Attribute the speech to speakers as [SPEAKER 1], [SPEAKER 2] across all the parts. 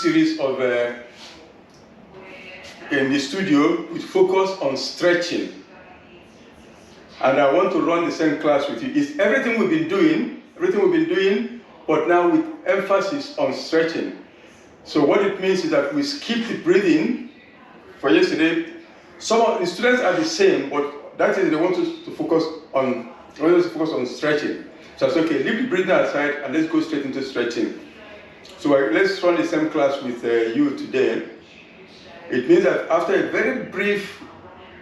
[SPEAKER 1] series of in the studio with focus on stretching. And I want to run the same class with you. It's everything we've been doing, but now with emphasis on stretching. So what it means is that we skip the breathing for yesterday. Some of the students are the same, but that is they want us to focus on stretching. So I said, okay, leave the breathing aside and let's go straight into stretching. So let's run the same class with you today. It means that after a very brief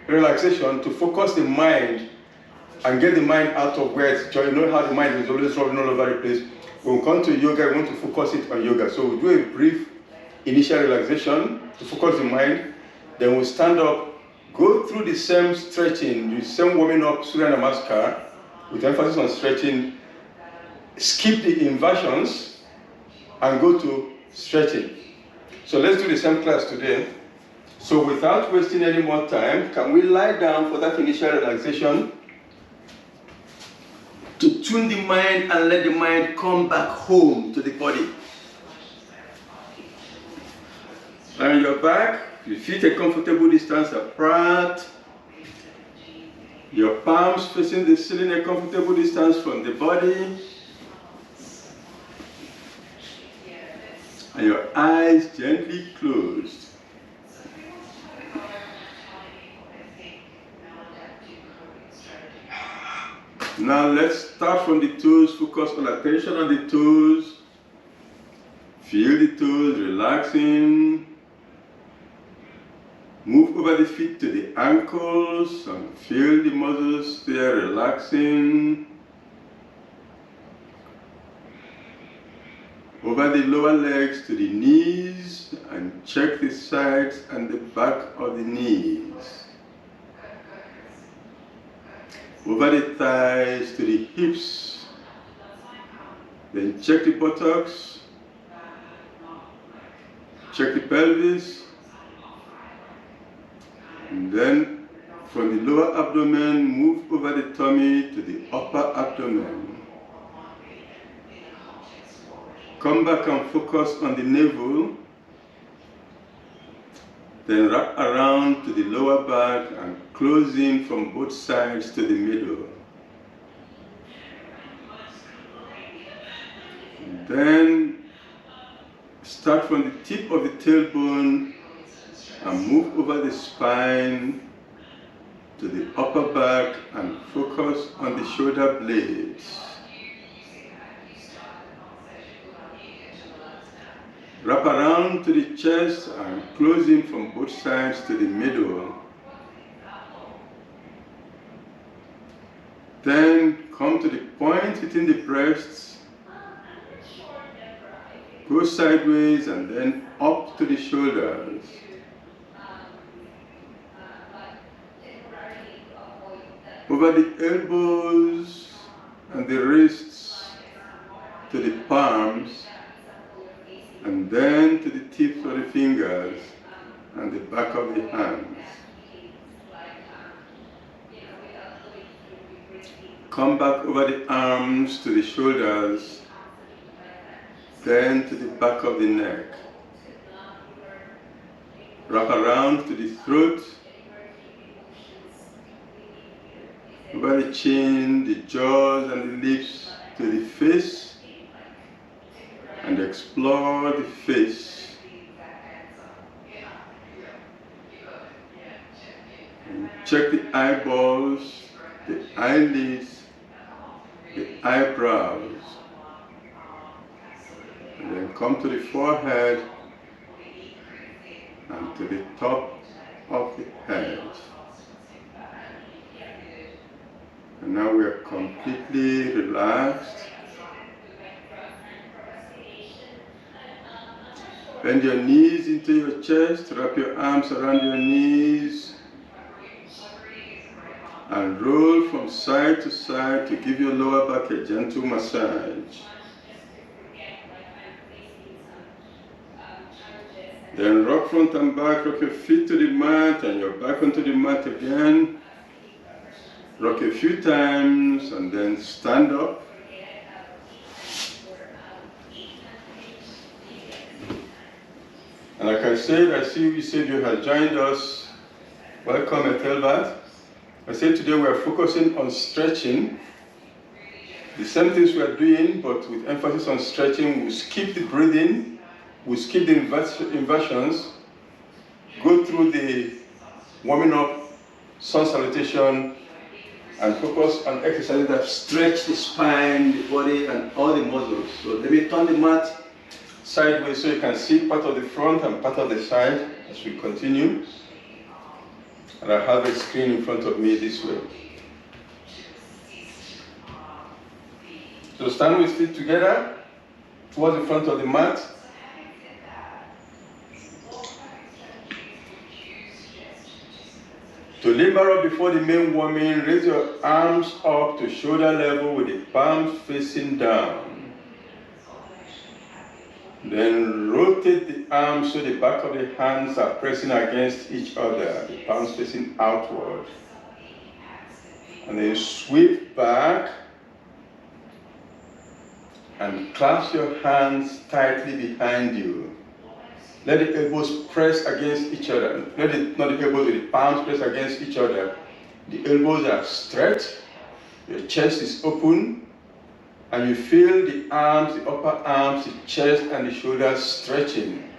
[SPEAKER 1] relaxation to focus the mind and get the mind out of where it's, you know how the mind is always rolling all over the place. When we come to yoga, we want to focus it on yoga. So we'll do a brief initial relaxation to focus the mind. Then we'll stand up, go through the same stretching, the same warming up Surya Namaskar with emphasis on stretching, skip the inversions and go to stretching. So let's do the same class today. So without wasting any more time, can we lie down for that initial relaxation to tune the mind and let the mind come back home to the body. Lie on your back, your feet a comfortable distance apart, your palms facing the ceiling a comfortable distance from the body, and your eyes gently closed. Now let's start from the toes, focus on attention on the toes. Feel the toes relaxing. Move over the feet to the ankles and feel the muscles there relaxing. Over the lower legs to the knees and check the sides and the back of the knees. Over the thighs to the hips, then check the buttocks, check the pelvis, and then from the lower abdomen, move over the tummy to the upper abdomen. Come back and focus on the navel, then wrap around to the lower back and close in from both sides to the middle. Then start from the tip of the tailbone and move over the spine to the upper back and focus on the shoulder blades. Wrap around to the chest and close in from both sides to the middle. Then come to the point within the breasts. Go sideways and then up to the shoulders. Over the elbows and the wrists to the palms, and then to the tips of the fingers and the back of the hands. Come back over the arms to the shoulders, then to the back of the neck. Wrap around to the throat, over the chin, the jaws and the lips to the face, and explore the face. And check the eyeballs, the eyelids, the eyebrows. And then come to the forehead and to the top of the head. And now we are completely relaxed. Bend your knees into your chest, wrap your arms around your knees, and roll from side to side to give your lower back a gentle massage. Then rock front and back, rock your feet to the mat and your back onto the mat again. Rock a few times and then stand up. And like I said, I see you said you have joined us. Welcome at Telbat. I said today we are focusing on stretching. The same things we are doing, but with emphasis on stretching. We skip the breathing, we skip the inversions, go through the warming up, sun salutation, and focus on exercises that stretch the spine, the body, and all the muscles. So let me turn the mat sideways so you can see part of the front and part of the side as we continue. And I have a screen in front of me this way. So stand with feet together towards the front of the mat. To limber up before the main warming, raise your arms up to shoulder level with the palms facing down. Then rotate the arms so the back of the hands are pressing against each other, the palms facing outward. And then sweep back and clasp your hands tightly behind you. Let the elbows press against each other. Not the elbows, the palms press against each other. The elbows are stretched, your chest is open, and you feel the arms, the upper arms, the chest, and the shoulders stretching.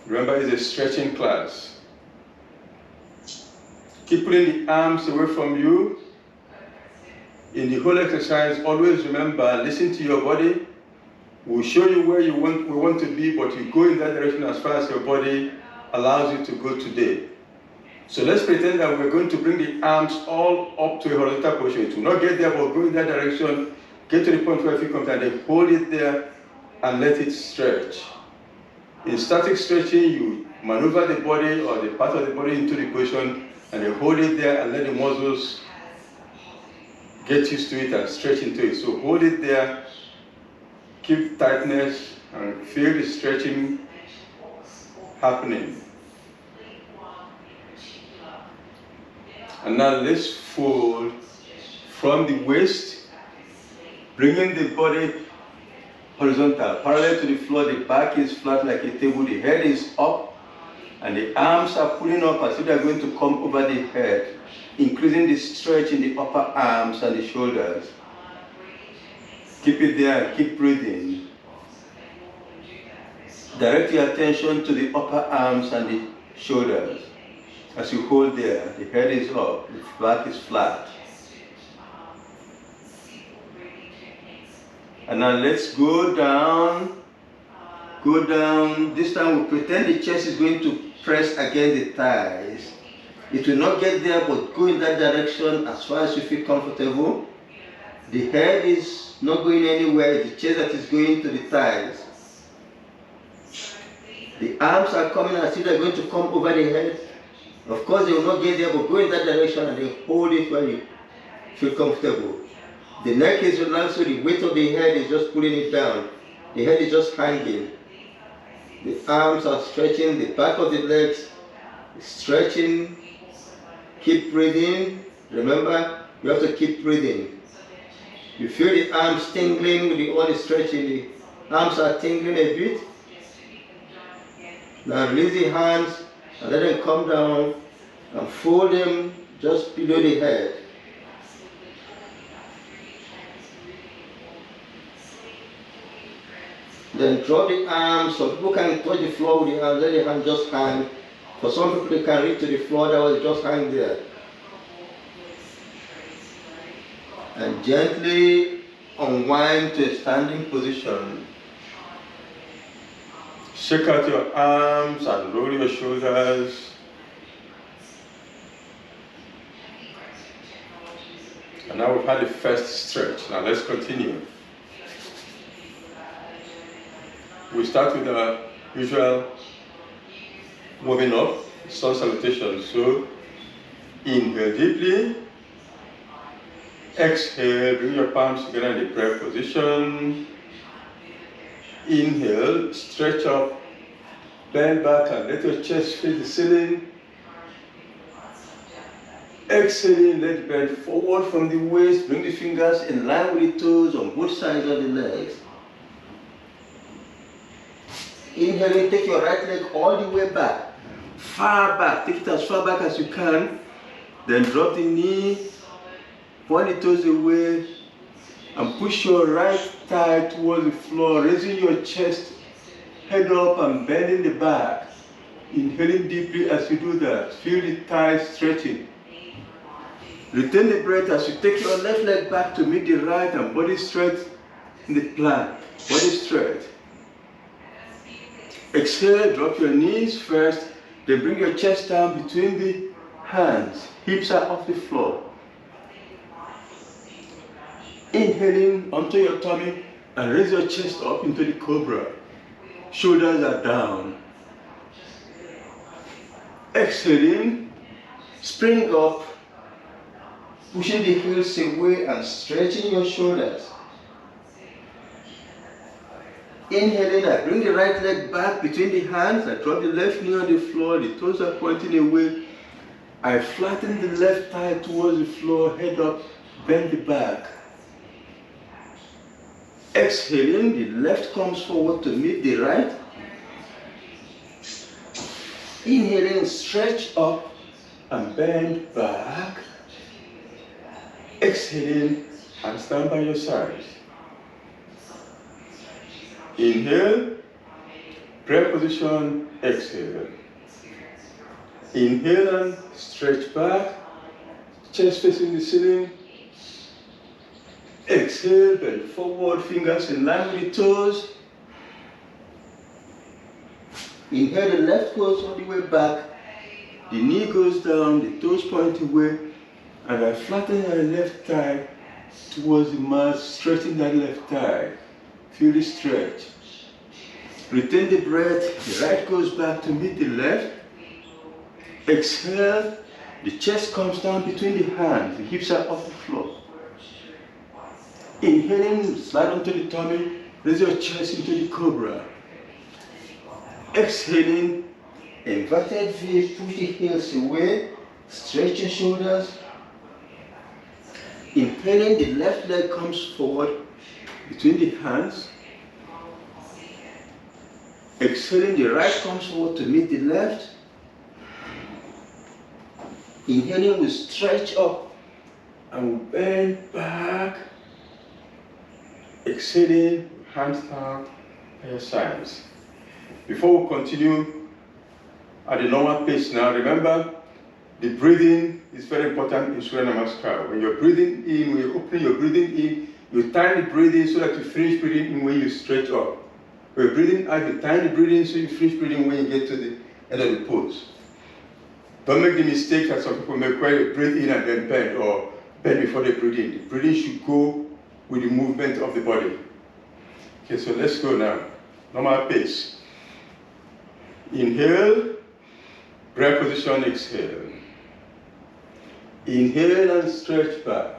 [SPEAKER 1] Remember, it's a stretching class. Keep pulling the arms away from you. In the whole exercise, always remember, listen to your body. We'll show you where we want to be, but you go in that direction as far as your body allows you to go today. So let's pretend that we're going to bring the arms all up to a horizontal position. To not get there, but go in that direction, get to the point where you feel comfortable, and then hold it there and let it stretch. In static stretching, you maneuver the body or the part of the body into the position, and then hold it there and let the muscles get used to it and stretch into it. So hold it there, keep tightness, and feel the stretching happening. And now let's fold from the waist, bringing the body horizontal, parallel to the floor. The back is flat like a table, the head is up, and the arms are pulling up as if they're going to come over the head, increasing the stretch in the upper arms and the shoulders. Keep it there and keep breathing. Direct your attention to the upper arms and the shoulders. As you hold there, the head is up, the back is flat. And now let's go down. Go down. This time we pretend the chest is going to press against the thighs. It will not get there, but go in that direction as far as you feel comfortable. The head is not going anywhere, it's the chest that is going to the thighs. The arms are coming as if they're going to come over the head. Of course, they will not get there, but go in that direction and then hold it where you feel comfortable. The neck is relaxed, so the weight of the head is just pulling it down. The head is just hanging. The arms are stretching, the back of the legs is stretching. Keep breathing. Remember, you have to keep breathing. You feel the arms tingling with the body stretching. The arms are tingling a bit. Now release the hands and let them come down and fold them just below the head. Then drop the arms. Some people can touch the floor with the hands, let the hands just hang. For some people they can reach to the floor, that will just hang there. And gently unwind to a standing position. Shake out your arms and roll your shoulders. And now we've had the first stretch. Now let's continue. We start with our usual warming up, sun salutation. So inhale deeply. Exhale, bring your palms together in the prayer position. Inhale, stretch up, bend back and let your chest face the ceiling. Exhaling, let bend forward from the waist, bring the fingers in line with the toes on both sides of the legs.
[SPEAKER 2] Inhaling, take your right leg all the way back. Far back. Take it as far back as you can. Then drop the knee. Point the toes away. And push your right thigh towards the floor. Raising your chest, head up and bending the back. Inhaling deeply as you do that. Feel the thighs stretching. Retain the breath as you take your left leg back to meet the right and body straight in the plank. Body straight. Exhale, drop your knees first, then bring your chest down between the hands. Hips are off the floor. Inhaling onto your tummy and raise your chest up into the cobra. Shoulders are down. Exhaling, spring up, pushing the heels away and stretching your shoulders. Inhaling, I bring the right leg back between the hands. I drop the left knee on the floor. The toes are pointing away. I flatten the left thigh towards the floor. Head up, bend the back. Exhaling, the left comes forward to meet the right. Inhaling, stretch up and bend back. Exhaling, and stand by your side. Inhale, prayer position, exhale. Inhale and stretch back, chest facing the ceiling. Exhale, bend forward, fingers in line with the toes. Inhale, the left goes all the way back, the knee goes down, the toes point away, and I flatten my left thigh towards the mat, stretching that left thigh. Feel the stretch. Retain the breath, the right goes back to meet the left. Exhale, the chest comes down between the hands, the hips are off the floor. Inhaling, slide onto the tummy, raise your chest into the cobra. Exhaling, inverted V, push the heels away, stretch your shoulders. Inhaling, the left leg comes forward between the hands. Exhaling, the right comes forward to meet the left. Inhaling, we stretch up and we bend back. Exhaling, hands down at your sides. Before we continue at the normal pace now, remember the breathing is very important in Surya Namaskar. When you're breathing in, when you're opening your breathing in, you time the breathing so that you finish breathing in when you stretch up. When you're breathing out, you time the breathing so you finish breathing when you get to the end of the pose. Don't make the mistake that some people make where they breathe in and then bend, or bend before they breathe in. The breathing should go with the movement of the body. Okay, so let's go now. Normal pace. Inhale, breath position, exhale. Inhale and stretch back.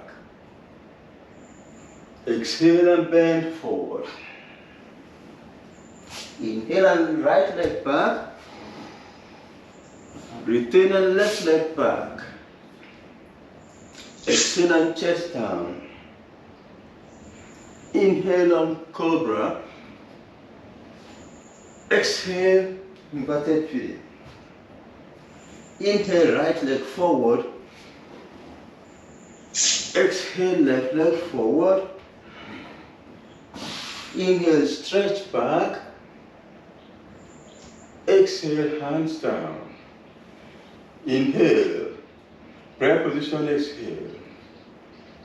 [SPEAKER 2] Exhale and bend forward. Inhale and right leg back. Retain and left leg back. Exhale and chest down. Inhale on cobra. Exhale, inverted V. Inhale, right leg forward. Exhale, left leg forward. Inhale, stretch back. Exhale, hands down. Inhale, prayer position, exhale.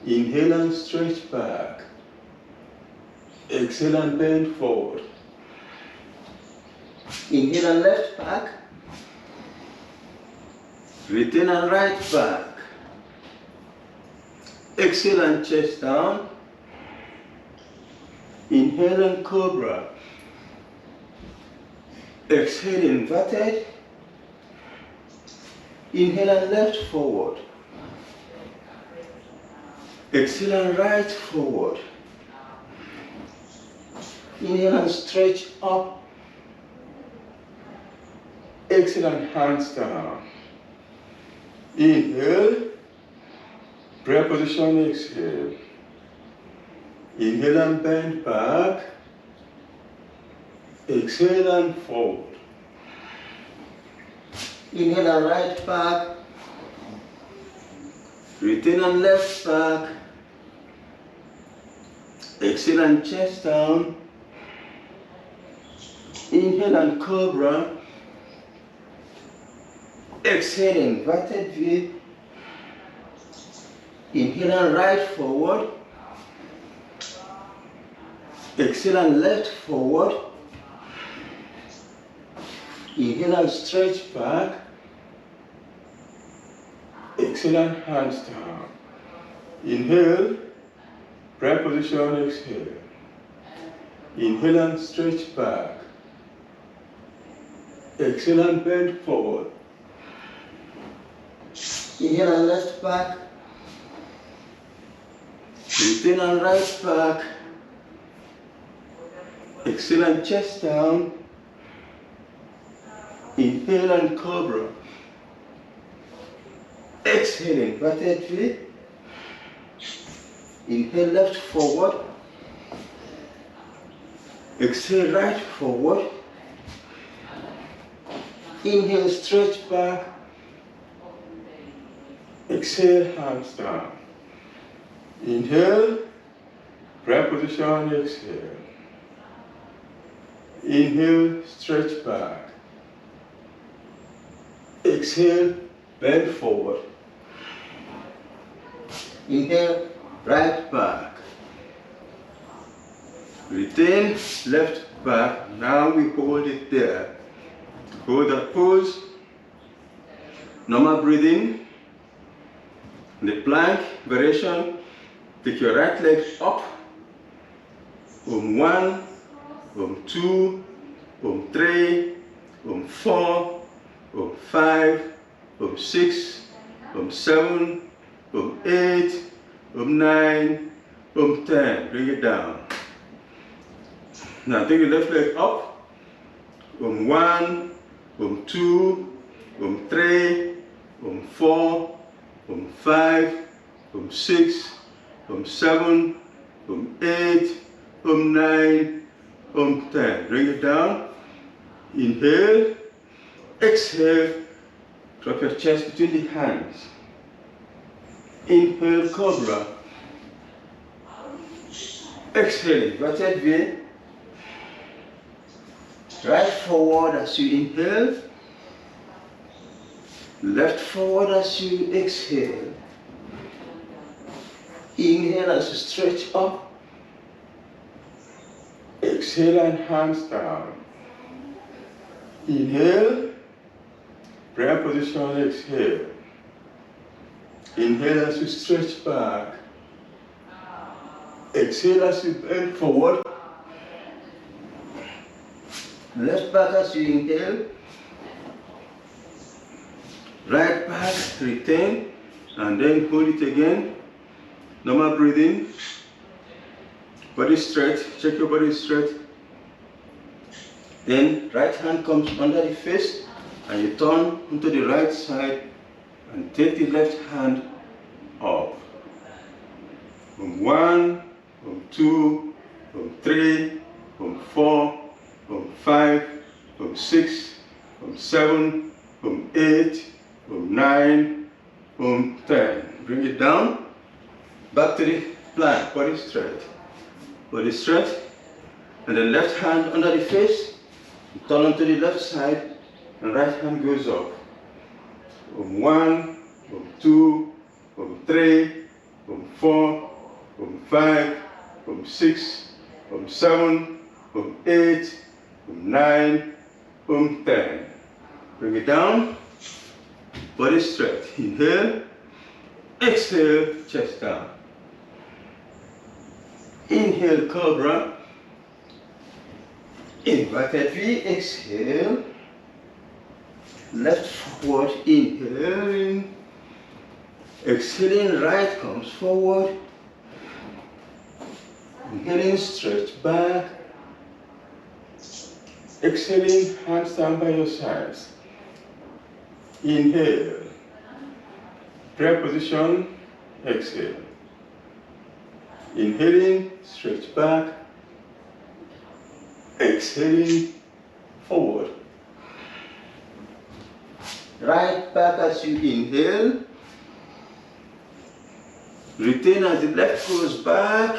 [SPEAKER 2] Inhale and stretch back. Exhale and bend forward. Inhale and left back. Retain and right back. Exhale and chest down. Inhale and cobra. Exhale, inverted. Inhale and left forward. Exhale and right forward. Inhale and stretch up. Exhale and hands down. Inhale, prayer position, exhale. Inhale and bend back. Exhale and forward.
[SPEAKER 3] Inhale and right back. Retain and left back. Exhale and chest down. Inhale and cobra. Exhale, inverted V. Inhale and right forward. Exhale and left forward. Inhale and stretch back.
[SPEAKER 2] Exhale and hands down. Inhale, prayer position, exhale. Inhale and stretch back. Exhale and bend forward.
[SPEAKER 3] Inhale and left back. Retain and right back. Exhale and chest down. Inhale and cobra. Exhale, inverted V. Inhale left forward. Exhale right forward. Inhale stretch back.
[SPEAKER 2] Exhale, hands down. Inhale, prayer position, exhale. Inhale, stretch back. Exhale, bend forward.
[SPEAKER 3] Inhale, right back. Retain, left back. Now we hold it there. Hold that pose. Normal breathing. The plank variation. Take your right leg up. 1, 2, 3, 4, 5, 6, 7, 8, 9, 10. Bring it down. Now take the left leg up. 1, 2, 3, 4, 5, 6, 7, 8, 9, 10. Bring it down. Inhale. Exhale. Drop your chest between the hands. Inhale, cobra. Exhale, inverted V. Right forward as you inhale. Left forward as you exhale. Inhale as you stretch up.
[SPEAKER 2] Exhale and hands down. Inhale, prayer position, exhale. Inhale as you stretch back. Exhale as you bend forward.
[SPEAKER 3] Left back as you inhale. Right back, retain, and then hold it again. Normal breathing. Body straight, check your body straight. Then right hand comes under the face and you turn onto the right side and take the left hand up. 1, 2, 3, 4, 5, 6, 7, 8, 9, 10. Bring it down. Back to the plank, body straight. Body straight. And the left hand under the face. Turn onto the left side and right hand goes up. 1, 2, 3, 4, 5, 6, 7, 8, 9, 10. Bring it down. Body straight. Inhale. Exhale, chest down. Inhale, cobra. Inverted V, exhale. Left forward, inhaling. Exhaling, right comes forward. Inhaling, stretch back.
[SPEAKER 2] Exhaling, hands down by your sides. Inhale. Prayer position, exhale. Inhaling, stretch back. Exhaling,
[SPEAKER 3] forward. Right back as you inhale. Retain as the left goes back.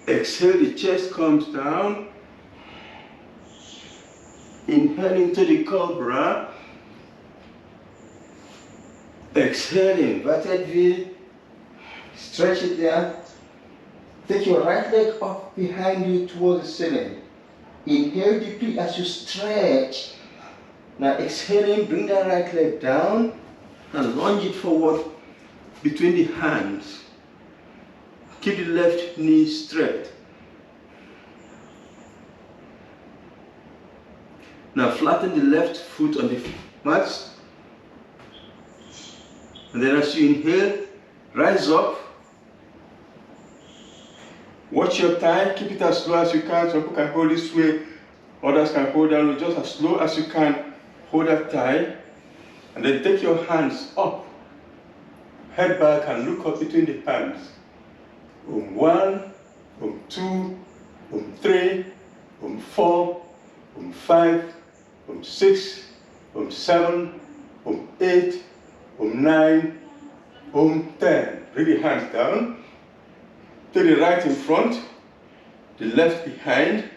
[SPEAKER 3] Exhale, the chest comes down. Inhale into the cobra. Exhale, inverted V. Stretch it there. Take your right leg up behind you towards the ceiling. Inhale deeply as you stretch. Now exhaling, bring that right leg down and lunge it forward between the hands. Keep the left knee straight. Now flatten the left foot on the mat. And then as you inhale, rise up. Watch your thigh, keep it as slow as you can. Some people can hold this way, others can hold down. Just as slow as you can, hold that thigh. And then take your hands up. Head back and look up between the hands. 1, 2, 3, 4, 5, 6, 7, 8, 9, 10. Bring the hands down. Take the right in front, the left behind.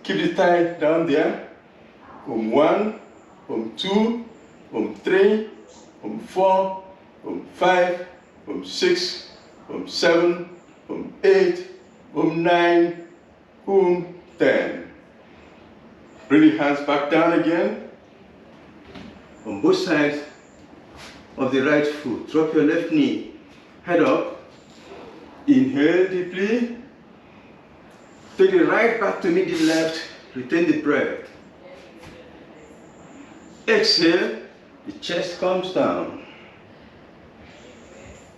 [SPEAKER 3] Keep the thigh down there. 1, 2, 3, 4, 5, 6, 7, 8, 9, 10. Bring the hands back down again. On both sides of the right foot. Drop your left knee. Head up. Inhale deeply. Take the right back to meet the left. Retain the breath. Exhale. The chest comes down.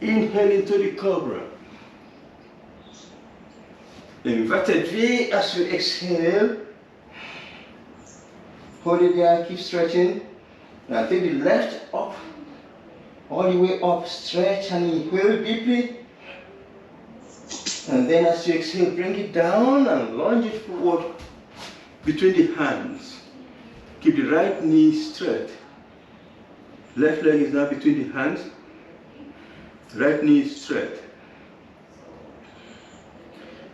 [SPEAKER 3] Inhale into the cobra. Inverted V as you exhale. Hold it there, keep stretching. Now take the left up, all the way up, stretch and inhale deeply. And then as you exhale, bring it down and lunge it forward between the hands. Keep the right knee straight. Left leg is now between the hands. Right knee is straight.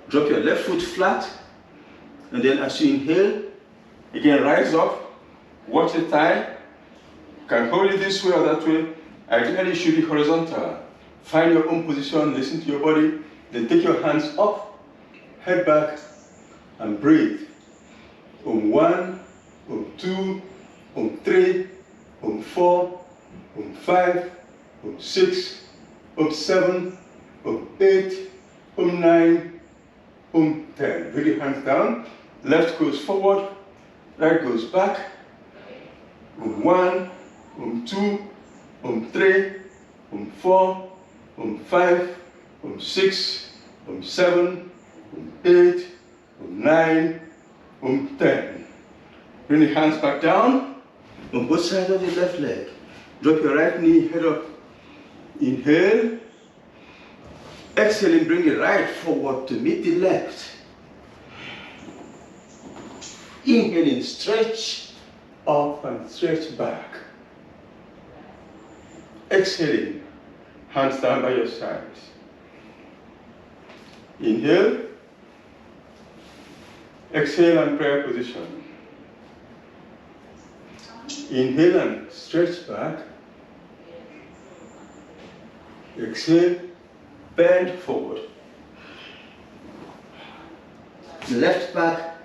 [SPEAKER 3] Drop your left foot flat. And then as you inhale, again rise up. Watch the thigh. You can hold it this way or that way. Ideally it should be horizontal. Find your own position, listen to your body. Then take your hands up, head back, and breathe. 1, 2, 3, 4, 5, 6, 7, 8, 9, 10. Bring the hands down. Left goes forward, right goes back. 1, 2, 3, 4, 5, 6, 7, 8, 9, 10. Bring the hands back down on both sides of the left leg. Drop your right knee, head up. Inhale. Exhale and bring the right forward to meet the left. Inhaling, stretch up and stretch back. Exhaling, hands down by your sides. Inhale. Exhale and prayer position. Inhale and stretch back. Exhale, bend forward. Left back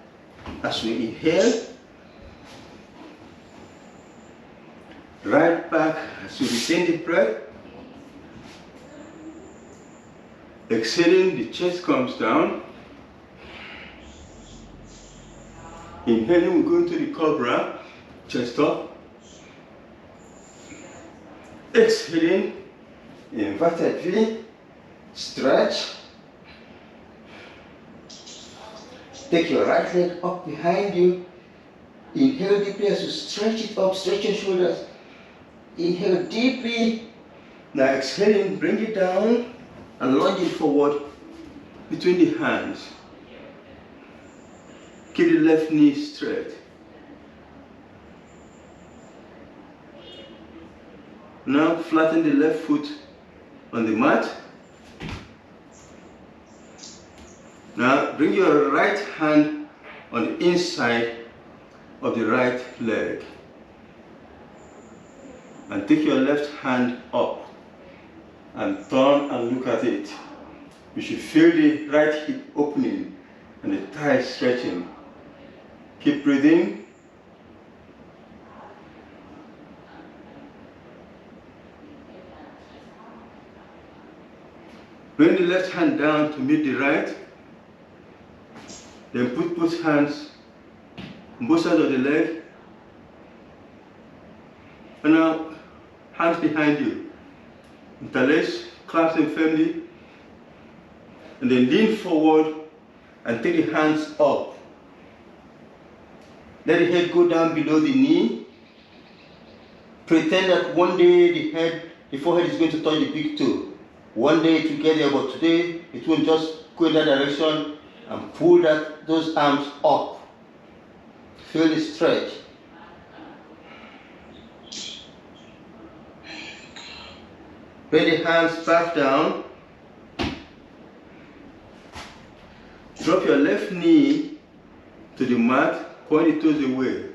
[SPEAKER 3] as we inhale. Right back as we retain the breath. Exhaling, the chest comes down. Inhaling, we go into the cobra, chest up. Exhaling, inverted V, stretch. Take your right leg up behind you. Inhale deeply as you stretch it up, stretch your shoulders. Inhale deeply. Now exhaling, bring it down and lunge it forward between the hands. Keep the left knee straight. Now flatten the left foot on the mat. Now bring your right hand on the inside of the right leg. And take your left hand up and turn and look at it. You should feel the right hip opening and the thigh stretching. Keep breathing. Bring the left hand down to meet the right. Then put both hands on both sides of the leg. And now, hands behind you. Interlace, clasp them firmly. And then lean forward and take the hands up. Let the head go down below the knee. Pretend that one day the forehead is going to touch the big toe. One day it will get there, but today it will just go in that direction and pull those arms up. Feel the stretch. Bring the hands back down. Drop your left knee to the mat, point the toes away.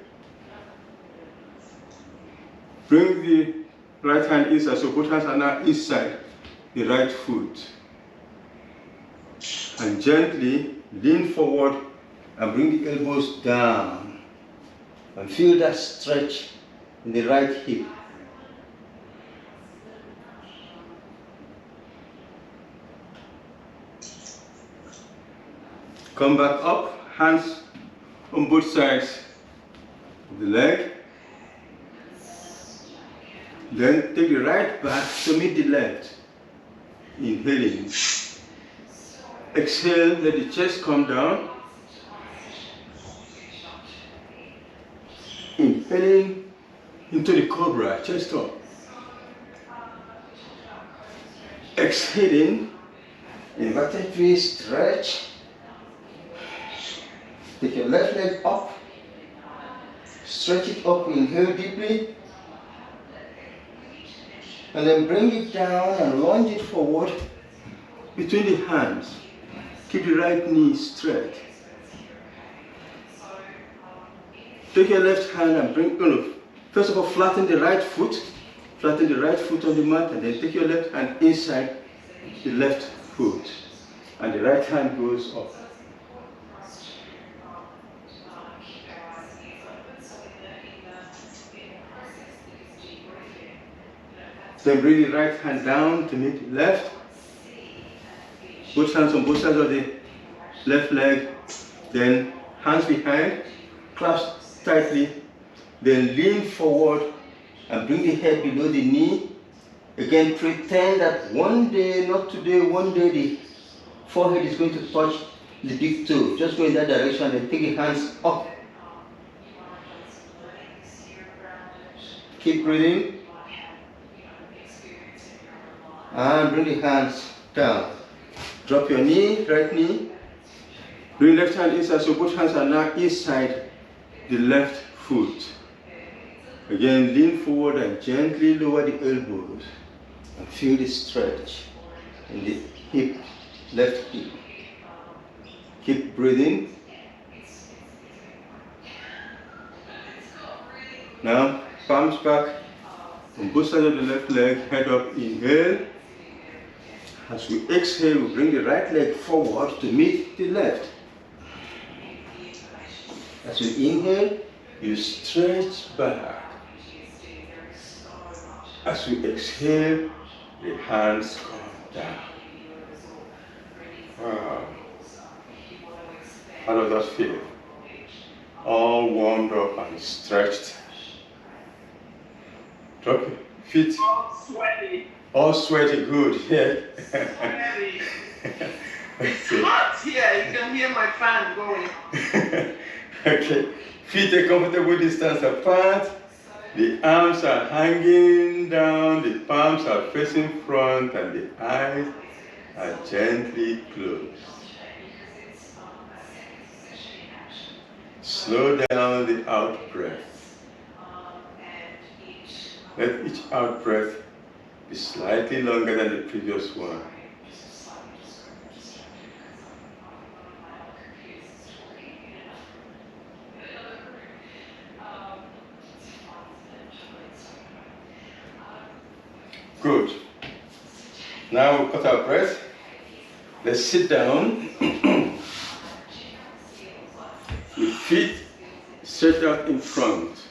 [SPEAKER 3] Bring the right hand inside, so both hands are now inside the right foot. And gently lean forward and bring the elbows down. And feel that stretch in the right hip. Come back up, hands on both sides of the leg. Then take the right back to meet the left. Inhaling. Exhale, let the chest come down. Inhaling into the cobra, chest up. Exhaling, inverted V, stretch. Take your left leg up. Stretch it up, inhale deeply. And then bring it down and lunge it forward between the hands. Keep the right knee straight. Take your left hand and first of all, flatten the right foot. Flatten the right foot on the mat, and then take your left hand inside the left foot. And the right hand goes up. Then bring the right hand down to meet the left. Both hands on both sides of the left leg. Then hands behind, clasp tightly. Then lean forward and bring the head below the knee. Again, pretend that one day, not today, one day the forehead is going to touch the big toe. Just go in that direction and take the hands up. Keep breathing. And bring the hands down. Drop your knee, right knee. Bring left hand inside, so both hands are now inside the left foot. Again, lean forward and gently lower the elbows. And feel the stretch in the hip, left hip. Keep breathing. Now, palms back on both sides of the left leg, head up, inhale. As we exhale, we bring the right leg forward to meet the left. As you inhale, you stretch back. As we exhale, the hands come down. Wow. How does that feel? All warmed up and stretched. Drop your feet.
[SPEAKER 4] All sweaty.
[SPEAKER 3] All sweaty, good. Yeah.
[SPEAKER 4] Sweaty. It's hot here. You can hear my fan going.
[SPEAKER 3] Okay. Feet a comfortable distance apart. The arms are hanging down. The palms are facing front, and the eyes are gently closed.
[SPEAKER 2] Slow down the out breath. Let each out breath be slightly longer than the previous one. Good. Now we'll cut our breath. Let's sit down. With feet straight out in front.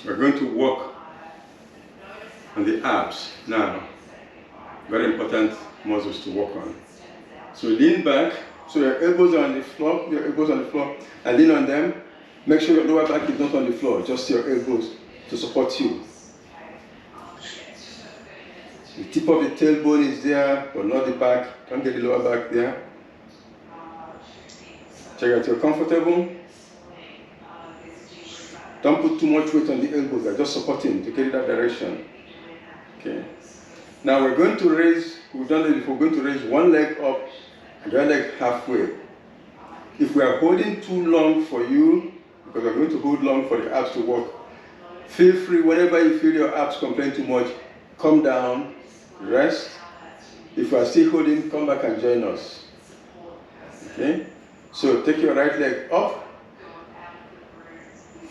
[SPEAKER 2] We're going to work on the abs now. Very important muscles to work on. So lean back, so your elbows are on the floor, and lean on them. Make sure your lower back is not on the floor, just your elbows to support you. The tip of the tailbone is there, but not the back. Don't get the lower back there. Check out you're comfortable. Don't put too much weight on the elbows, they're just supporting to get it that direction. Okay. Now we're going to raise, we've done it before, we're going to raise one leg up and the other leg halfway. If we are holding too long for you, because we're going to hold long for the abs to work, feel free, whenever you feel your abs complain too much, come down, rest. If you are still holding, come back and join us. Okay? So take your right leg up,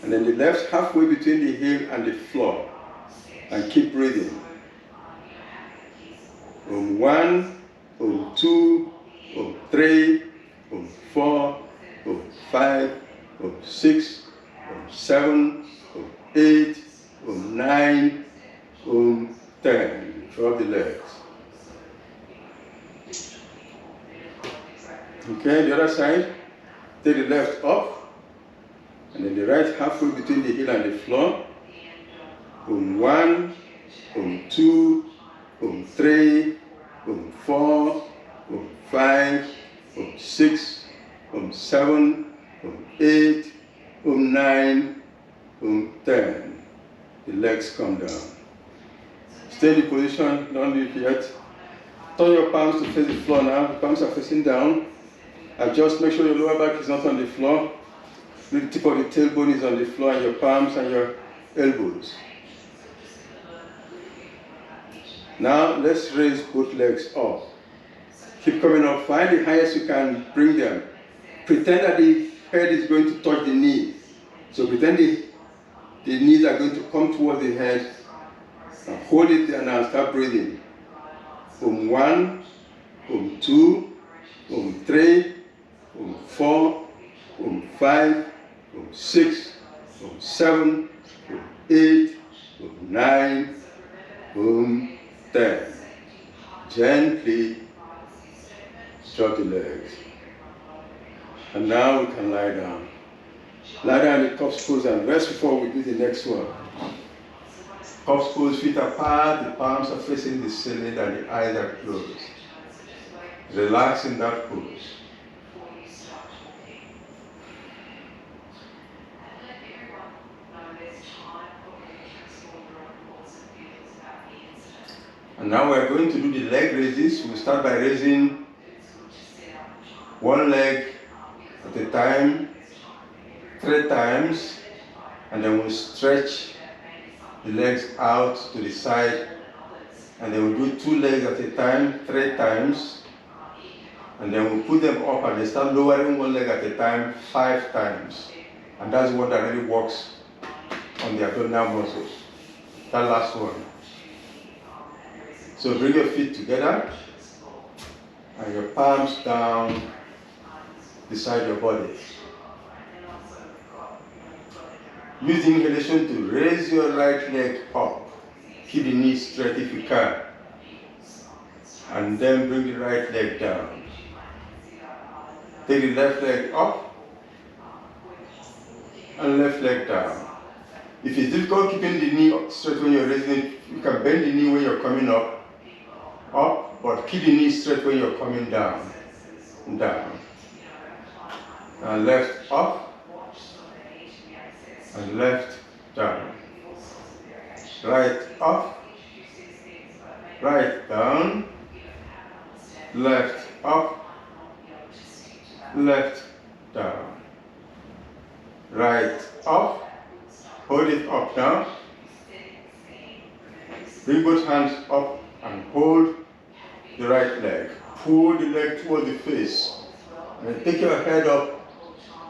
[SPEAKER 2] and then the left halfway between the heel and the floor, and keep breathing. 1, 2, 3, 4, 5, 6, 7, 8, 9, 10. Drop the legs. Okay, the other side. Take the left up, and then the right halfway between the heel and the floor. 1, 2, 3, 4, 5, 6, 7, 8, 9, 10. The legs come down. Stay in the position, don't leave yet. Turn your palms to face the floor now. The palms are facing down. Adjust, make sure your lower back is not on the floor. The tip of the tailbone is on the floor, and your palms and your elbows. Now let's raise both legs up. Keep coming up. Find the highest you can bring them. Pretend that the head is going to touch the knee. So pretend the knees are going to come towards the head. And hold it there now. Start breathing. 1, 2, 3, 4, 5, 6, 7, 8, 9, 10. Gently drop the legs. And now we can lie down. Lie down in the corpse pose and rest before we do the next one. Corpse pose, feet apart, the palms are facing the ceiling and the eyes are closed. Relax in that pose. And now we're going to do the leg raises. We'll start by raising one leg at a time, 3 times, and then we'll stretch the legs out to the side, and then we'll do 2 legs at a time, 3 times, and then we'll put them up and they start lowering 1 leg at a time 5 times. And that's what that really works on the abdominal muscles. That last one. So bring your feet together and your palms down beside your body. Use the inhalation to raise your right leg up. Keep the knee straight if you can. And then bring the right leg down. Take the left leg up and left leg down. If it's difficult keeping the knee straight when you're raising it, you can bend the knee when you're coming up, but keep the knee straight when you're coming down, down. And left up and left down. Right up, right down, left up,
[SPEAKER 3] left, down. Right, up. Hold it up now. Bring both hands up and hold the right leg. Pull the leg towards the face. And then take your head up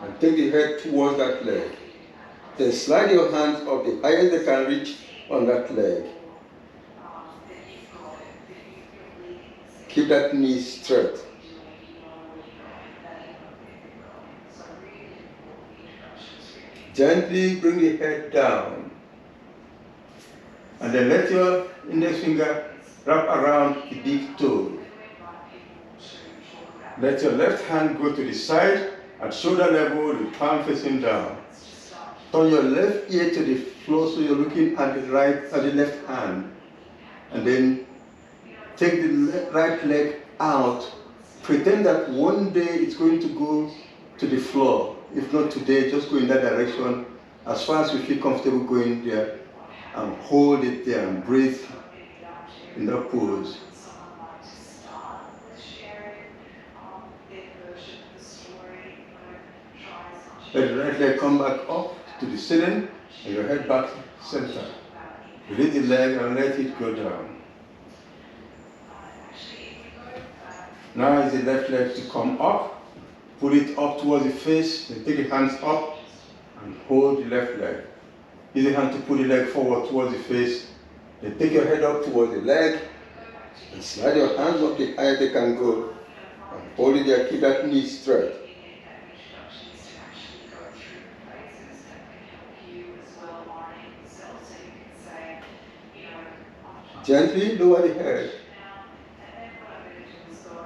[SPEAKER 3] and take the head towards that leg. Then slide your hands up the highest they can reach on that leg. Keep that knee straight. Gently bring the head down. And then let your index finger wrap around the big toe. Let your left hand go to the side at shoulder level, the palm facing down. Turn your left ear to the floor so you're looking at the left hand. And then take the right leg out. Pretend that one day it's going to go to the floor. If not today, just go in that direction as far as you feel comfortable going there, and hold it there and breathe in that pose. Let the right leg come back up to the ceiling and your head back center. Release the leg and let it go down. Now is the left leg to come up. Pull it up towards the face, then take the hands up and hold the left leg. Use the hand to pull the leg forward towards the face, then take your head up towards the leg and slide your hands up the higher they can go and hold it there, keep that knee straight. Gently lower the head.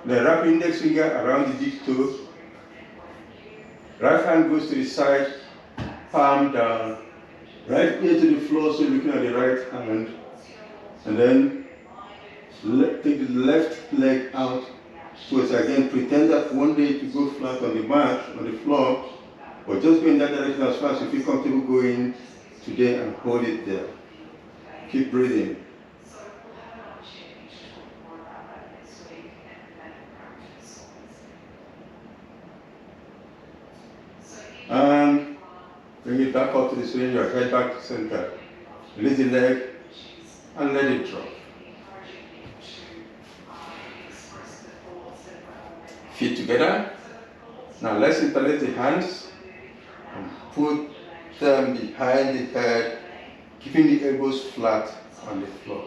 [SPEAKER 3] Then wrap index finger around the big toe. Right hand goes to the side, palm down. Right ear to the floor, so you're looking at the right hand. And then take the left leg out towards again. Pretend that one day to go flat on the mat, on the floor, but just go in that direction as far as you feel comfortable going today and hold it there. Keep breathing. And bring it back up to the ceiling, your head back to center. Release the leg and let it drop. Feet together. Now let's interlace the hands and put them behind the head, keeping the elbows flat on the floor.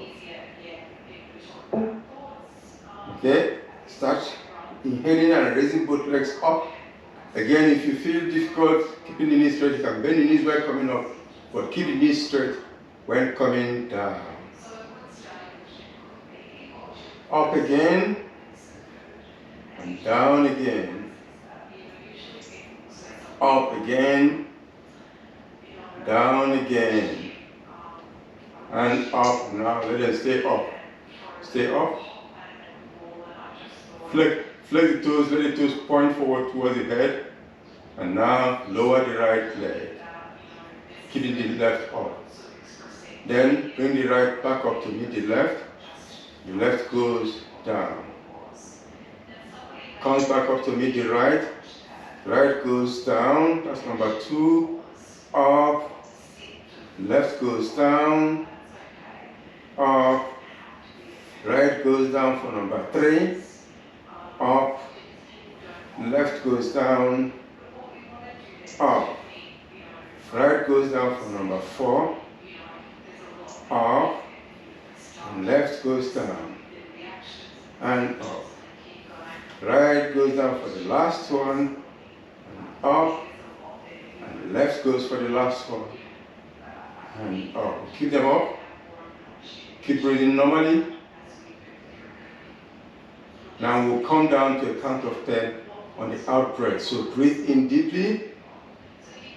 [SPEAKER 3] Okay, start inhaling and raising both legs up. Again, if you feel difficult keeping the knees straight, you can bend the knees while coming up, but keep the knees straight when coming down. Up again, and down again. Up again, down again, and up. Now let them stay up. Stay up. Flex the toes, let the toes point forward towards the head. And now lower the right leg, keeping the left up. Then bring the right back up to meet the left. The left goes down. Comes back up to meet the right. Right goes down, that's number 2. Up. Left goes down. Up. Right goes down for number 3. Up. Left goes down. Up. Right goes down for number 4. Up. And left goes down. And up. Right goes down for the last one. And up. And left goes for the last one. And up. Keep them up. Keep breathing normally. Now we'll come down to a count of 10 on the out breath. So breathe in deeply.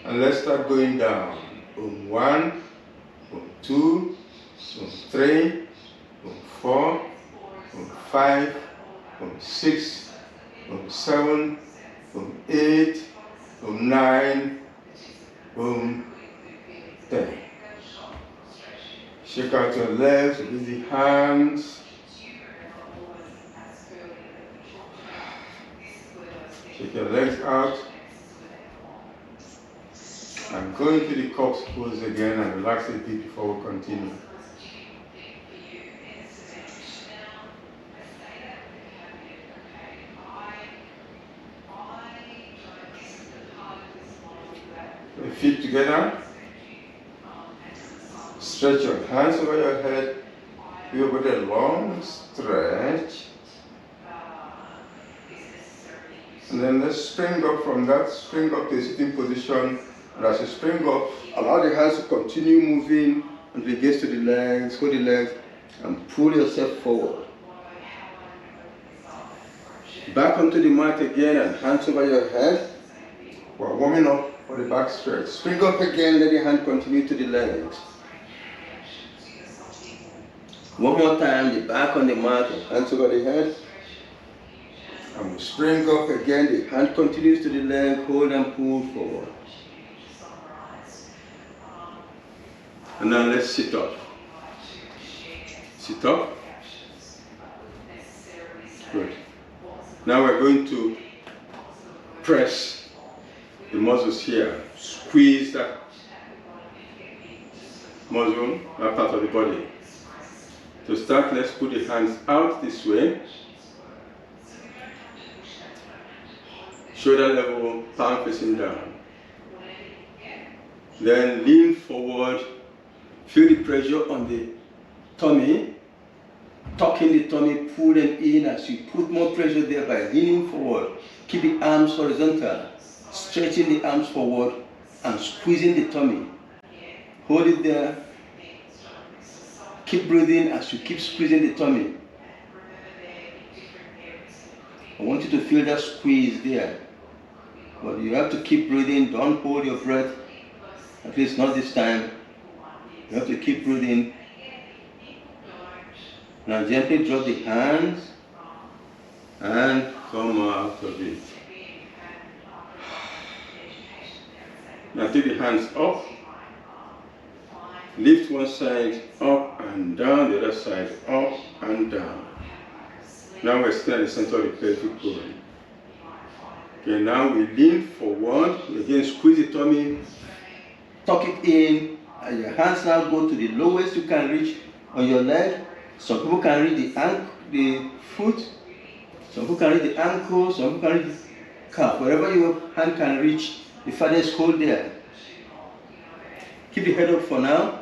[SPEAKER 3] And let's start going down. 1, 2, 3, 4, 5, 6, 7, 8, 9, 10. Shake out your legs, release the hands. Take your legs out. And go into the corpse pose again and relax a bit before we continue. Put your feet together. Stretch your hands over your head. You go with a long stretch. And then let's spring up from that, spring up to a sitting position. And as you spring up, allow the hands to continue moving until it gets to the legs, hold the legs, and pull yourself forward. Back onto the mat again and hands over your head. We're warming up for the back stretch. Spring up again, let the hand continue to the legs. One more time, the back on the mat, and hands over the head. And we spring up again, the hand continues to the leg, hold and pull forward. And now let's sit up. Sit up. Good. Now we're going to press the muscles here. Squeeze that muscle, that part of the body. To start, let's put the hands out this way. Shoulder level, palm facing down. Then lean forward. Feel the pressure on the tummy. Tuck in the tummy, pull them in as you put more pressure there by leaning forward. Keep the arms horizontal. Stretching the arms forward and squeezing the tummy. Hold it there. Keep breathing as you keep squeezing the tummy. I want you to feel that squeeze there. But you have to keep breathing. Don't hold your breath. At least not this time. You have to keep breathing. Now gently drop the hands and come out of it. Now take the hands up. Lift one side up and down, the other side up and down. Now we're still in the center of the pelvic bone. Okay, now we lean forward. Again, squeeze the tummy, tuck it in, and your hands now go to the lowest you can reach on your leg. Some people can reach the foot, some people can reach the ankle, some people can reach the calf. Wherever your hand can reach, the farthest hold there. Keep the head up for now.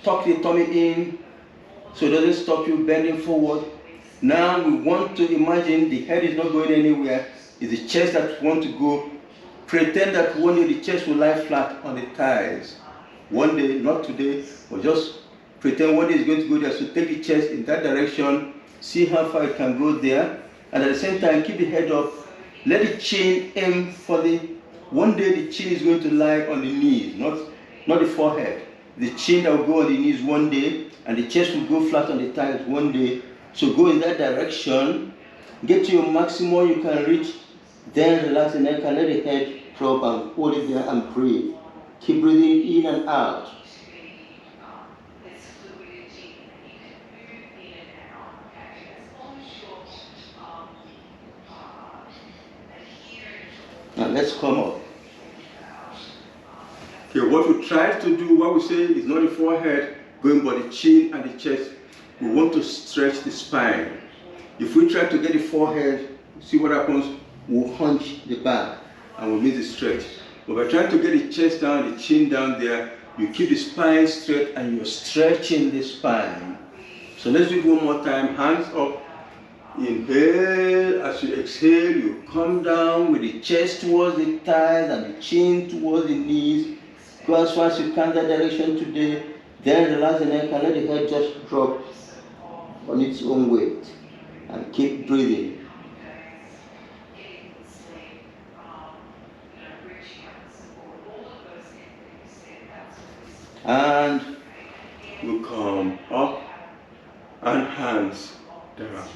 [SPEAKER 3] Tuck the tummy in so it doesn't stop you bending forward. Now we want to imagine the head is not going anywhere. It's the chest that wants to go. Pretend that one day the chest will lie flat on the thighs. One day, not today, but just pretend one day is going to go there. So take the chest in that direction. See how far it can go there. And at the same time, keep the head up. Let the chin aim for the... One day the chin is going to lie on the knees, not the forehead. The chin that will go on the knees one day, and the chest will go flat on the thighs one day. So go in that direction. Get to your maximum you can reach. Then relax the neck and let the head drop and hold it there and breathe. Keep breathing in and out. Now let's come up. Okay, what we try to do, what we say is not the forehead going by the chin and the chest. We want to stretch the spine. If we try to get the forehead, see what happens? We'll hunch the back and we'll miss the stretch. But by trying to get the chest down, the chin down there, you keep the spine straight and you're stretching the spine. So let's do it one more time. Hands up. Inhale. As you exhale, you come down with the chest towards the thighs and the chin towards the knees. Go as far as you can that direction today. Then relax the neck and let the head just drop on its own weight. And keep breathing. And we'll come up and hands down.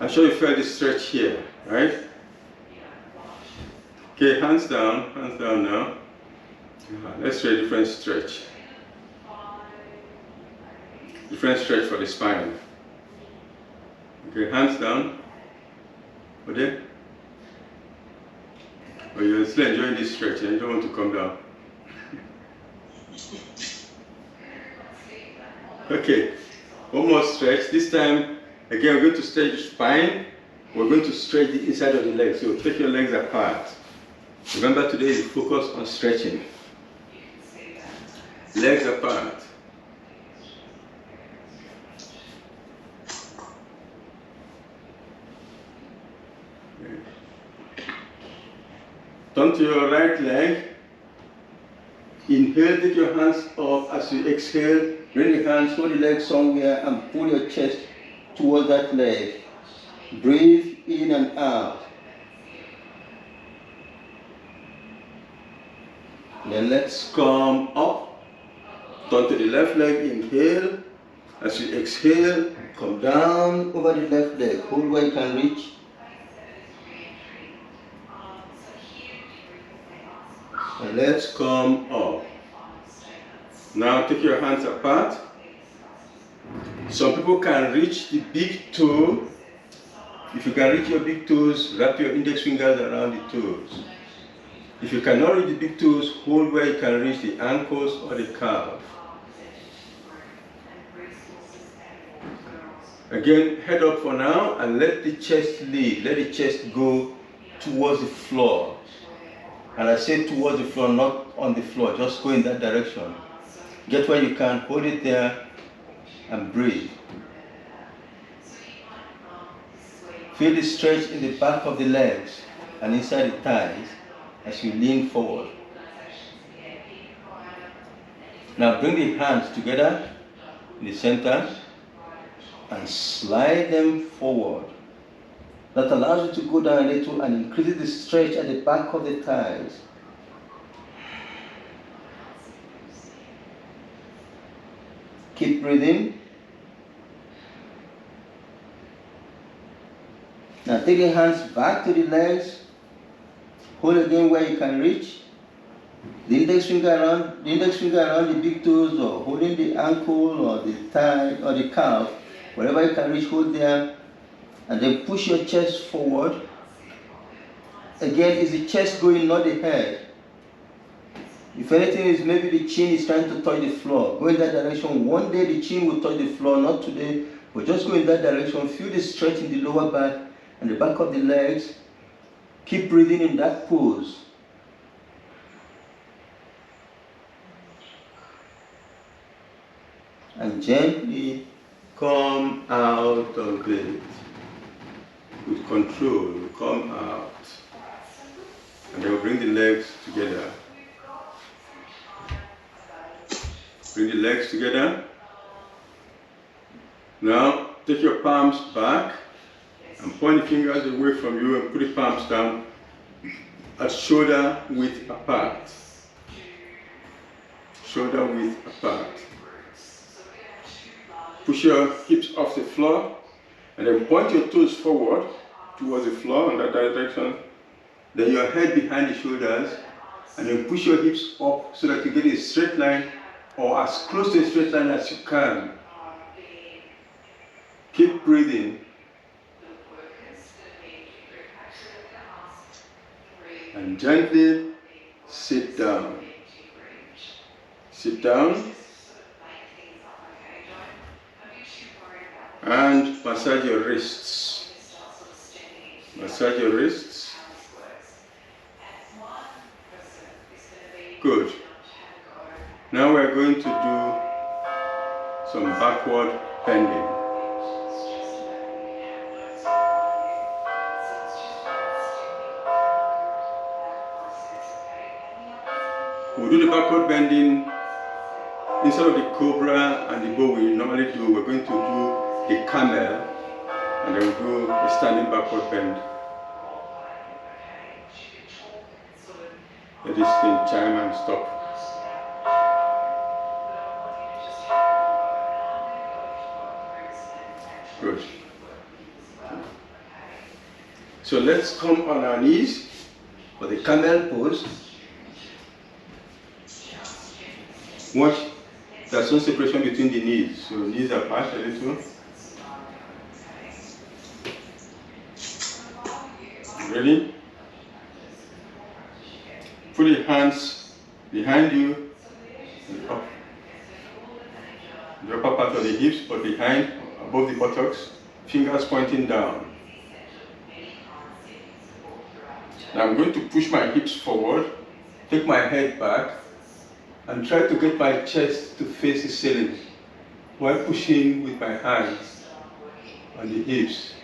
[SPEAKER 3] I'm sure you felt the stretch here, right? Okay, hands down now. Let's try a different stretch. Different stretch for the spine. Okay, hands down.
[SPEAKER 2] Okay? Or you're still enjoying this stretch and you don't want to come down. Okay, one more stretch. This time, again, we're going to stretch the spine. We're going to stretch the inside of the legs. So take your legs apart. Remember, today is focus on stretching. Legs apart. Turn to your right leg. Inhale, take your hands up. As you exhale, bring your hands, hold the leg somewhere and pull your chest towards that leg. Breathe in and out. Then let's come up. Turn to the left leg, inhale. As you exhale, come down over the left leg. Hold where you can reach. And let's come up. Now take your hands apart. Some people can reach the big toe. If you can reach your big toes, wrap your index fingers around the toes. If you cannot reach the big toes, hold where you can reach the ankles or the calf. Again, head up for now and let the chest lead. Let the chest go towards the floor. And I say towards the floor, not on the floor. Just go in that direction. Get where you can, hold it there, and breathe. Feel the stretch in the back of the legs and inside the thighs as you lean forward. Now bring the hands together in the center and slide them forward. That allows you to go down a little and increases the stretch at the back of the thighs. Keep breathing. Now take your hands back to the legs. Hold again where you can reach. The index finger around the big toes, or holding the ankle or the thigh or the calf, wherever you can reach, hold there. And then push your chest forward. Again, is the chest going, not the head. If anything, is maybe the chin is trying to touch the floor. Go in that direction. One day the chin will touch the floor, not today, but just go in that direction. Feel the stretch in the lower back and the back of the legs. Keep breathing in that pose. And gently come out of it. With control, come out. And then we'll bring the legs together. Bring the legs together. Now, take your palms back and point the fingers away from you and put the palms down at shoulder width apart. Shoulder width apart. Push your hips off the floor and then point your toes forward towards the floor in that direction. Then your head behind the shoulders and then push your hips up so that you get a straight line or as close to a straight line as you can. Keep breathing. And gently sit down. Sit down. And massage your wrists. Massage your wrists. Good. Now we're going to do some backward bending. We'll do the backward bending instead of the cobra and the bow we normally do. We're going to do the camel and then we'll do a standing backward bend. Let this thing chime and stop. Good. So let's come on our knees for the camel pose. Watch, there's no separation between the knees, so knees apart a little.
[SPEAKER 3] Ready? Put your hands behind you, and up. The upper part of the hips, but behind, above the buttocks, fingers pointing down. Now I'm going to push my hips forward, take my head back, and try to get my chest to face the ceiling while pushing with my hands on the hips.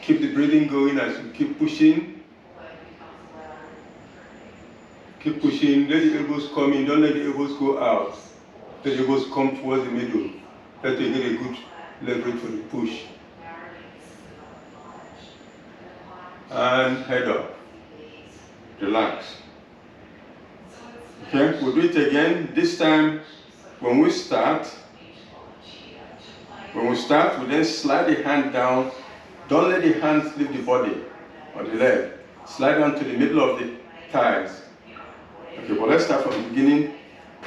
[SPEAKER 3] Keep the breathing going as you keep pushing. Keep pushing, let the elbows come in, don't let the elbows go out. Let the elbows come towards the middle. Let you get a good leverage for the push. And head up. Relax. Okay, we'll do it again. This time, when we start, we then slide the hand down. Don't let the hands leave the body or the leg. Slide down to the middle of the thighs. Okay, but let's start from the beginning.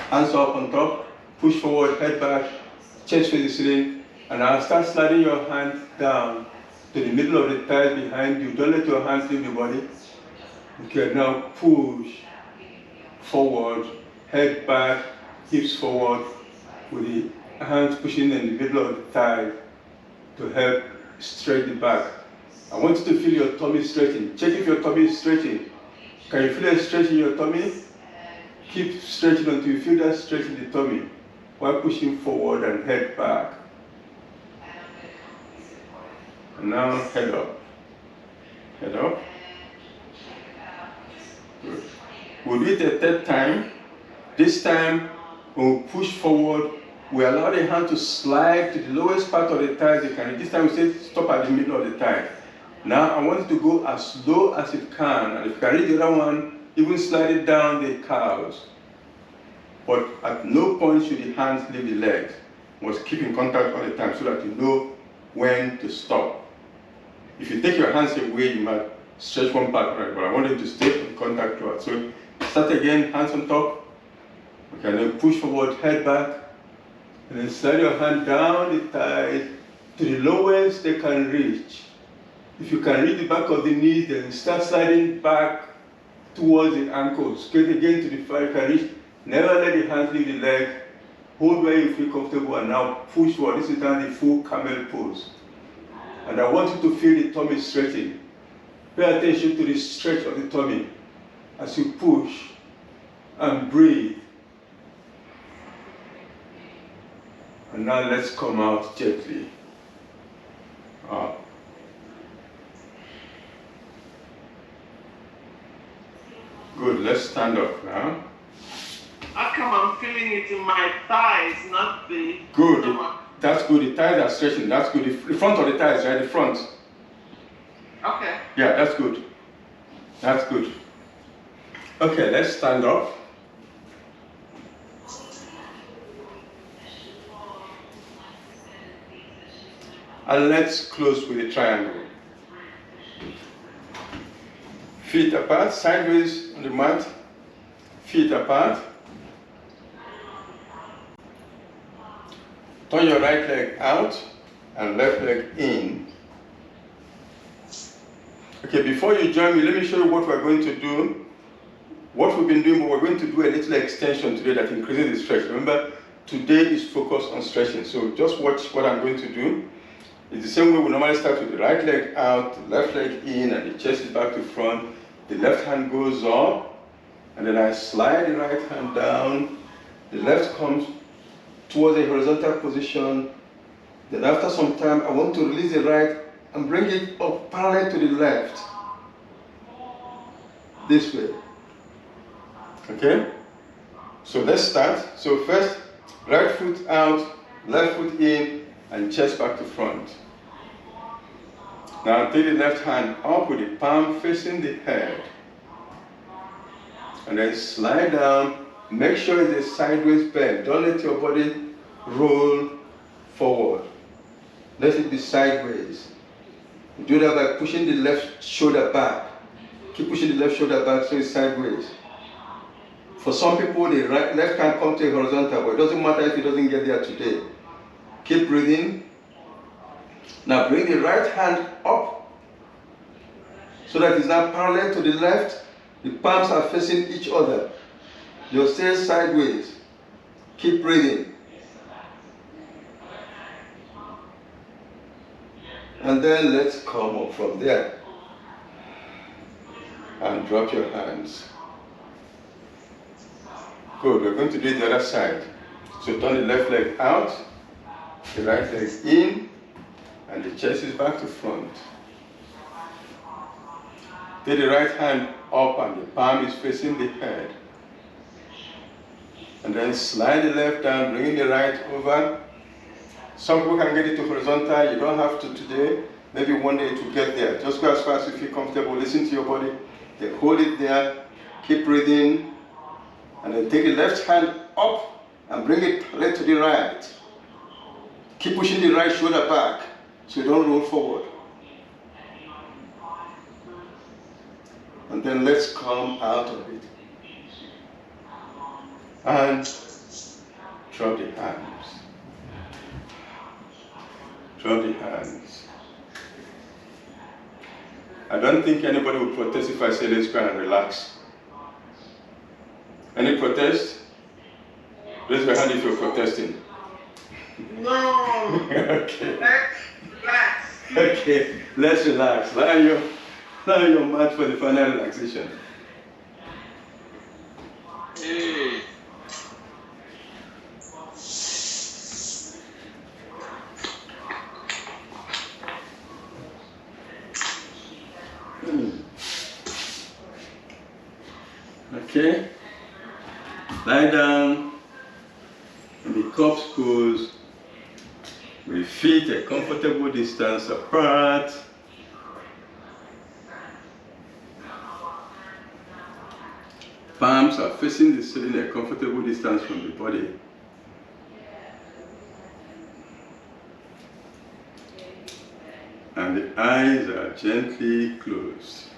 [SPEAKER 3] Hands up on top, push forward, head back, chest face the ceiling, and now start sliding your hands down to the middle of the thighs behind you. Don't let your hands leave the body. Okay, now push forward, head back, hips forward, with the hands pushing in the middle of the thigh to help stretch the back. I want you to feel your tummy stretching. Check if your tummy is stretching. Can you feel a stretch in your tummy? Keep stretching until you feel that stretch in the tummy while pushing forward and head back. And now head up. Head up. Good. We'll do it a third time. This time, when we push forward, we allow the hand to slide to the lowest part of the thighs you can. This time we say stop at the middle of the thigh. Now I want it to go as low as it can. And if you can reach the other one, even slide it down the calves. But at no point should the hands leave the legs. You must keep in contact all the time so that you know when to stop. If you take your hands away, you might stretch one part, right? But I want you to stay in contact throughout. So start again, hands on top. Okay, and then push forward, head back. And then slide your hand down the thigh to the lowest they can reach. If you can reach the back of the knees, then start sliding back towards the ankles. Get again to the far you can reach. Never let the hands leave the leg. Hold where you feel comfortable and now push forward. This is now the full camel pose. And I want you to feel the tummy stretching. Pay attention to the stretch of the tummy as you push and breathe. And now let's come out gently. Up. Good, let's stand up now.
[SPEAKER 4] How come I'm feeling it in my thighs, not the
[SPEAKER 3] Good,
[SPEAKER 4] stomach?
[SPEAKER 3] that's good. The thighs are stretching, that's good. The front of the thighs, right? The front.
[SPEAKER 4] Okay.
[SPEAKER 3] Yeah, that's good. That's good. Okay, let's stand up. And let's close with a triangle. Feet apart, sideways on the mat. Feet apart. Turn your right leg out and left leg in. Okay, before you join me, let me show you what we're going to do. What we've been doing, but we're going to do a little extension today that increases the stretch. Remember, today is focused on stretching. So just watch what I'm going to do. It's the same way we normally start with the right leg out, the left leg in, and the chest is back to front. The left hand goes up, and then I slide the right hand down. The left comes towards a horizontal position. Then after some time, I want to release the right and bring it up parallel to the left. This way. Okay? So let's start. So first, right foot out, left foot in, and chest back to front. Now take the left hand up with the palm facing the head. And then slide down. Make sure it's a sideways bend. Don't let your body roll forward. Let it be sideways. You do that by pushing the left shoulder back. Keep pushing the left shoulder back so it's sideways. For some people, the left hand comes to a horizontal, but it doesn't matter if it doesn't get there today. Keep breathing. Now bring the right hand up so that it's now parallel to the left. The palms are facing each other. Just stay sideways. Keep breathing. And then let's come up from there. And drop your hands. Good, we're going to do it the other side. So turn the left leg out, the right leg in, and the chest is back to front. Take the right hand up and the palm is facing the head. And then slide the left down, bringing the right over. Some people can get it to horizontal, you don't have to today. Maybe one day to get there. Just go as fast as you feel comfortable, listen to your body. Then hold it there, keep breathing. And then take the left hand up and bring it right to the right. Keep pushing the right shoulder back so you don't roll forward. And then let's come out of it. And drop the hands. Drop the hands. I don't think anybody will protest if I say let's go and relax. Any protest? Raise your hand if you're protesting.
[SPEAKER 4] No.
[SPEAKER 3] Okay.
[SPEAKER 4] Let's relax.
[SPEAKER 3] Okay, let's relax. Lie on your mat for the final relaxation.
[SPEAKER 4] Hey.
[SPEAKER 3] Okay. Lie down in the corpse pose with feet a comfortable distance apart. Palms are facing the ceiling a comfortable distance from the body. And the eyes are gently closed.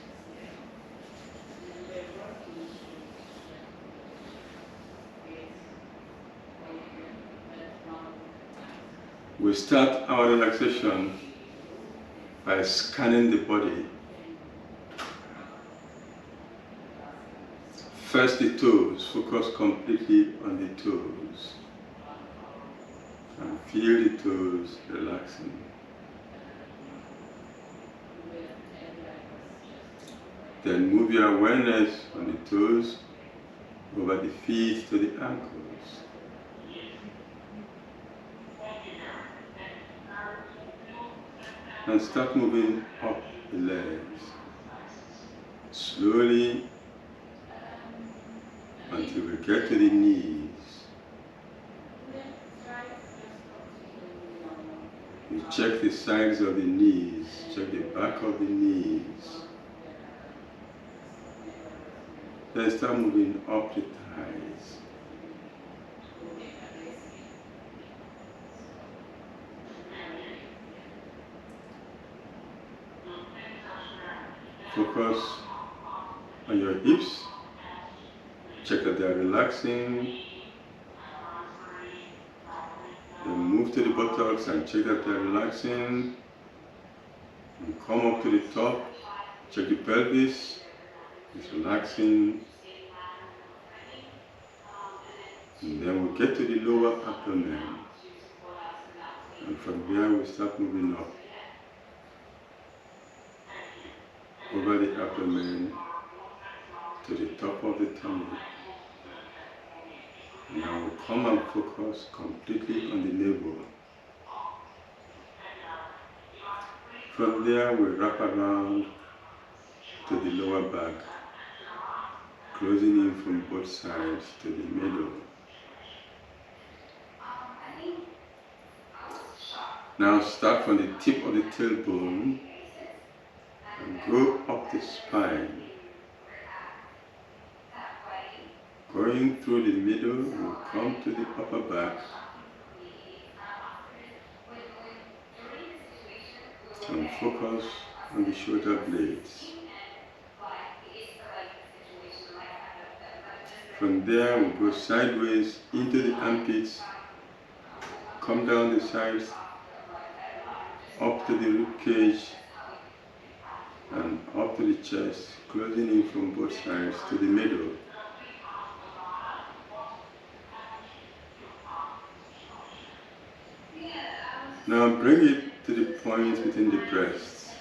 [SPEAKER 3] We start our relaxation by scanning the body. First the toes, focus completely on the toes. And feel the toes relaxing. Then move your awareness on the toes, over the feet to the ankles. And start moving up the legs, slowly until we get to the knees. You check the sides of the knees, check the back of the knees. Then start moving up the thighs. Focus on your hips. Check that they are relaxing. Then move to the buttocks and check that they are relaxing. And come up to the top. Check the pelvis. It's relaxing. And then we get to the lower abdomen. And from there we start moving up. Over the abdomen to the top of the tummy. Now we come and focus completely on the navel. From there we wrap around to the lower back, closing in from both sides to the middle. Now start from the tip of the tailbone and go up the spine. Going through the middle, we'll come to the upper back and focus on the shoulder blades. From there, we'll go sideways into the armpits, come down the sides, up to the rib cage, and up to the chest, closing in from both sides to the middle. Now bring it to the point within the breasts.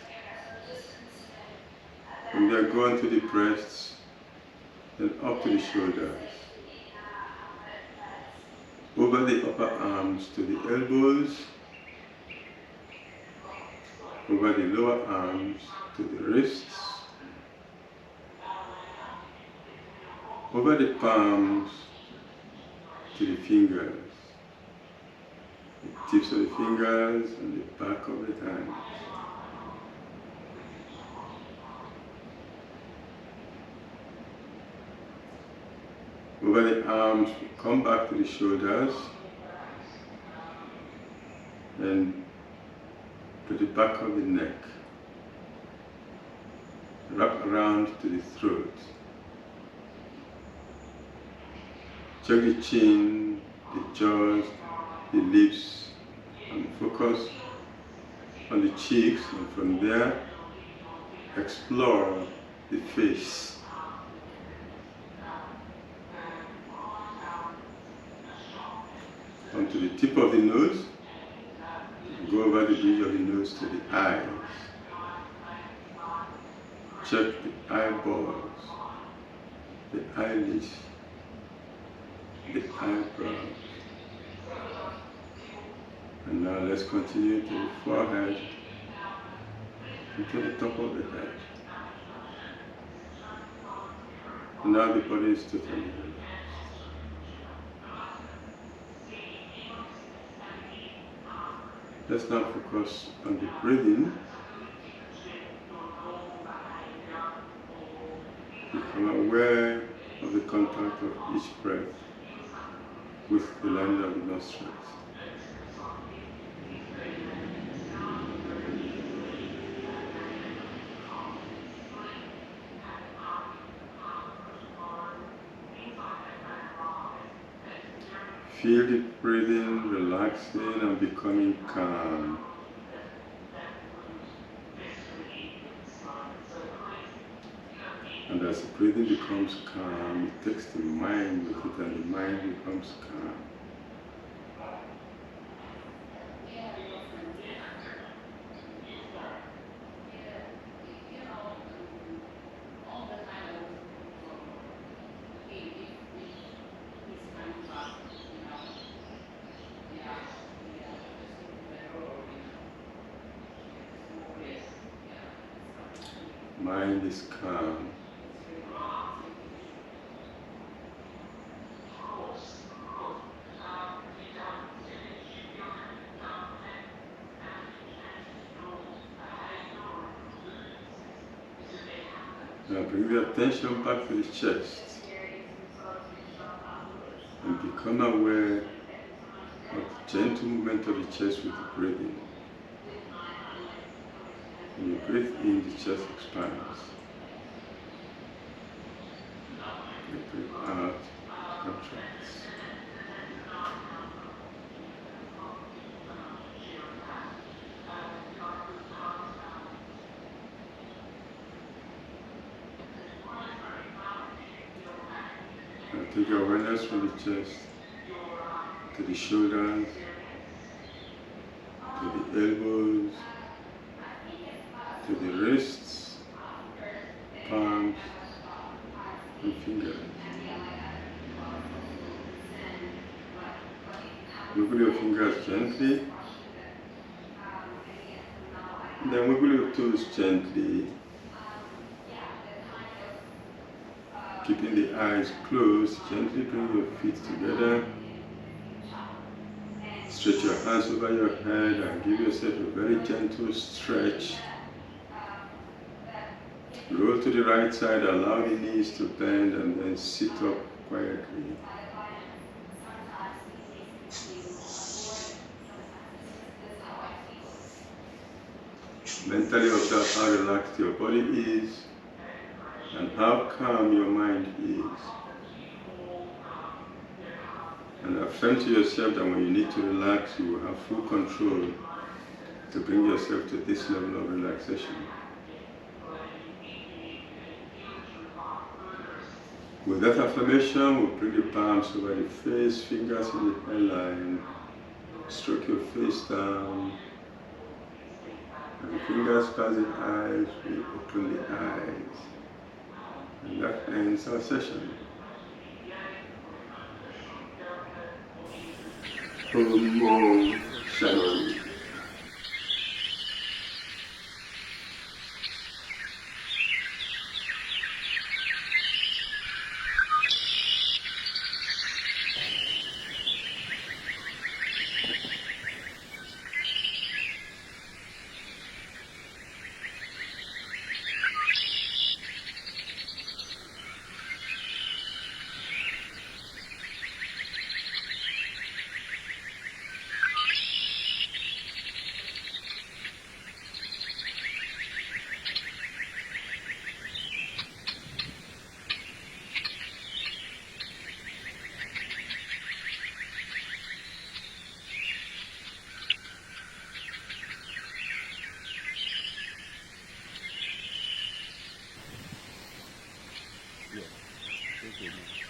[SPEAKER 3] From there, go on to the breasts, then up to the shoulders. Over the upper arms to the elbows, over the lower arms to the wrists, over the palms to the fingers, the tips of the fingers and the back of the hands. Over the arms, come back to the shoulders and to the back of the neck. Wrap around to the throat. Check the chin, the jaws, the lips, and focus on the cheeks, and from there, explore the face. Onto the tip of the nose, go over the bridge of the nose to the eyes. Check the eyeballs, the eyelids, the eyebrows. And now let's continue to the forehead and to the top of the head. And now the body is totally relaxed. Let's now focus on the breathing. Become aware of the contact of each breath with the lining of the nostrils. Feel the breathing relaxing and becoming calm. And as the breathing becomes calm, it takes the mind with it, and the mind becomes calm. Mind is calm. Now bring the attention back to the chest and become aware of the gentle movement of the chest with the breathing. When you breathe in, the chest expands. You breathe out, it contracts. Now take your awareness from the chest to the shoulders, to the elbows, to the wrists, palms, and fingers. Wiggle your fingers gently, then wiggle your toes gently, keeping the eyes closed. Gently bring your feet together. Stretch your hands over your head and give yourself a very gentle stretch. Roll to the right side, allow the knees to bend, and then sit up quietly. Mentally observe how relaxed your body is and how calm your mind is. And affirm to yourself that when you need to relax, you will have full control to bring yourself to this level of relaxation. With that affirmation, we'll bring the palms over the face, fingers in the hairline, stroke your face down. As the fingers pass the eyes, we open the eyes. And that ends our session. Om Shanti.
[SPEAKER 2] Thank you.